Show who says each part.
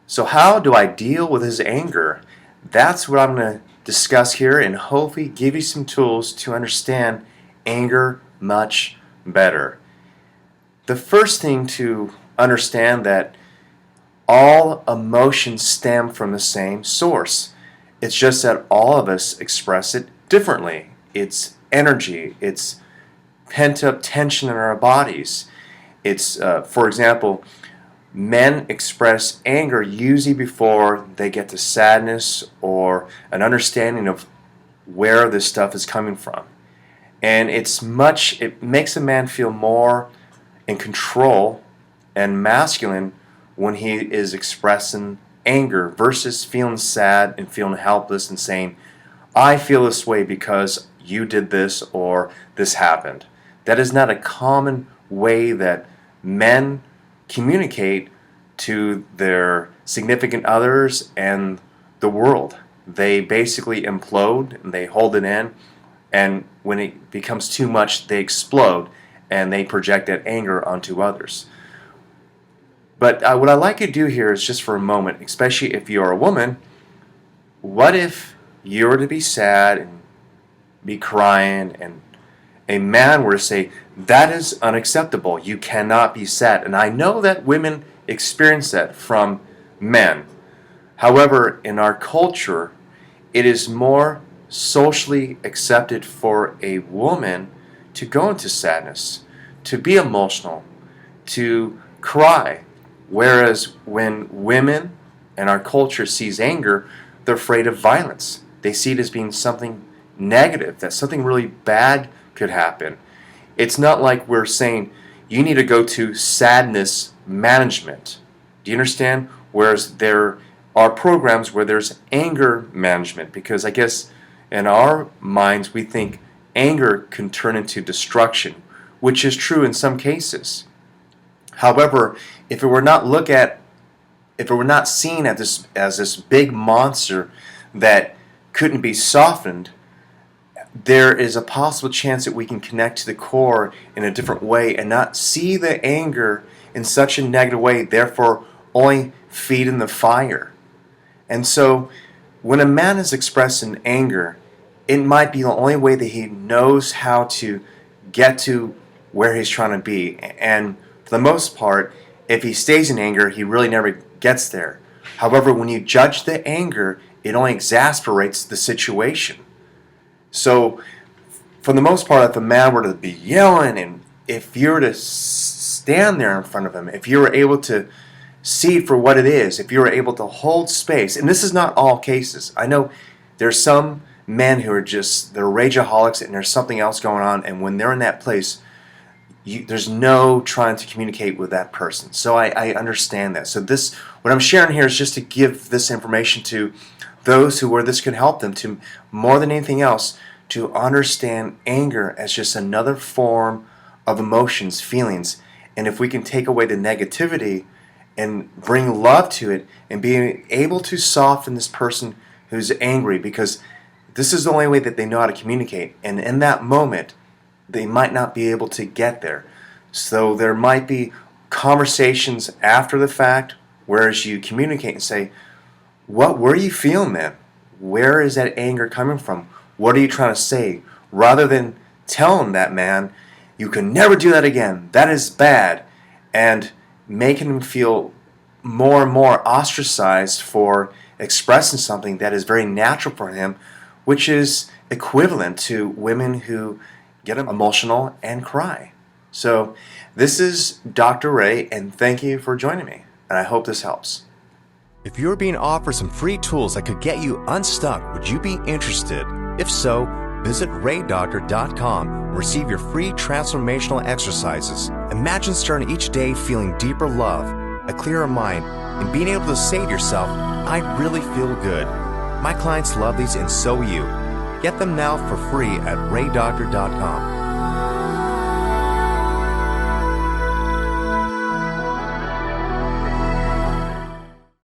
Speaker 1: So how do I deal with his anger? That's what I'm going to discuss here and hopefully give you some tools to understand anger much better. The first thing to understand that all emotions stem from the same source. It's just that all of us express it differently. It's energy, it's pent up tension in our bodies. It's, for example, men express anger usually before they get to sadness or an understanding of where this stuff is coming from. And it makes a man feel more in control and masculine when he is expressing anger versus feeling sad and feeling helpless and saying, I feel this way because you did this or this happened. That is not a common way that men communicate to their significant others and the world. They basically implode and they hold it in, and when it becomes too much, they explode and they project that anger onto others. But what I'd like you to do here is just for a moment, especially if you're a woman, what if you were to be sad and be crying and a man were to say, that is unacceptable, you cannot be sad. And I know that women experience that from men. However, in our culture, it is more socially accepted for a woman to go into sadness, to be emotional, to cry. Whereas when women and our culture sees anger, they're afraid of violence. They see it as being something negative, that something really bad could happen. It's not like we're saying you need to go to sadness management. Do you understand? Whereas there are programs where there's anger management, because I guess in our minds we think anger can turn into destruction, which is true in some cases. However, if it were not seen as this big monster that couldn't be softened, there is a possible chance that we can connect to the core in a different way and not see the anger in such a negative way, therefore only feeding the fire. And so when a man is expressing anger, it might be the only way that he knows how to get to where he's trying to be. And for the most part, if he stays in anger, he really never gets there. However, when you judge the anger, it only exasperates the situation. So, for the most part, if a man were to be yelling, and if you were to stand there in front of him, if you were able to see it for what it is, if you were able to hold space, and this is not all cases. I know there's some men who are they're rageaholics and there's something else going on, and when they're in that place, there's no trying to communicate with that person. So I understand that. So what I'm sharing here is just to give this information to those where this could help them to, more than anything else, to understand anger as just another form of emotions, feelings. And if we can take away the negativity and bring love to it and be able to soften this person who's angry, because this is the only way that they know how to communicate. And in that moment, they might not be able to get there. So there might be conversations after the fact, whereas you communicate and say, what were you feeling then? Where is that anger coming from? What are you trying to say? Rather than telling that man, you can never do that again, that is bad, and making him feel more and more ostracized for expressing something that is very natural for him, which is equivalent to women who get emotional and cry. So this is Dr. Ray, and thank you for joining me, and I hope this helps.
Speaker 2: If you're being offered some free tools that could get you unstuck, would you be interested? If so, visit raydoctor.com and receive your free transformational exercises. Imagine starting each day feeling deeper love, a clearer mind, and being able to say to yourself, I really feel good. My clients love these, and so will you. Get them now for free at raydoctor.com.